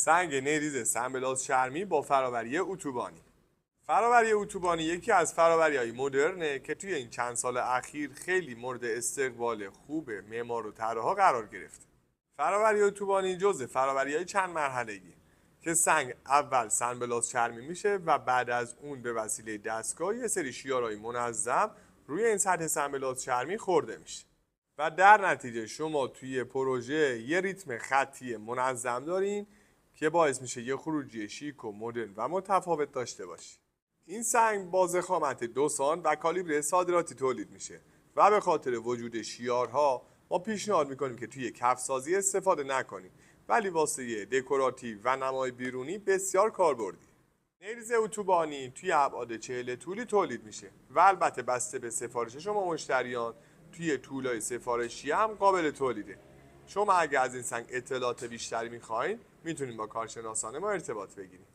سنگ نیریز سنبلاس چرمی با فراوری اتوبانی. فراوری اتوبانی یکی از فراوری‌های مدرنه که توی این چند سال اخیر خیلی مورد استقبال خوب معمار و طراحا قرار گرفته. فراوری اتوبانی جزء فراوری‌های چند مرحله‌ایه که سنگ اول سنبلاس چرمی میشه و بعد از اون به وسیله دستگاه یه سری شیارهای منظم روی این سطح سنبلاس چرمی خورده میشه و در نتیجه شما توی پروژه یه ریتم خطی منظم دارین که باعث میشه یه خروجی شیک و مدرن و متفاوت داشته باشه. این سنگ با ضخامت 2 سانت و کالیبر صادراتی تولید میشه و به خاطر وجود شیارها ما پیشنهاد میکنیم که توی کفسازی استفاده نکنیم، ولی واسه دکوراتیو و نمای بیرونی بسیار کاربردی. نیریز اتوبانی توی ابعاد 40 طولی تولید میشه و البته بسته به سفارش شما مشتریان توی طولای سفارشی هم قابل تولیده. شما اگه از این سنگ اطلاعات بیشتری میخواین میتونید با کارشناسان ما ارتباط بگیرید.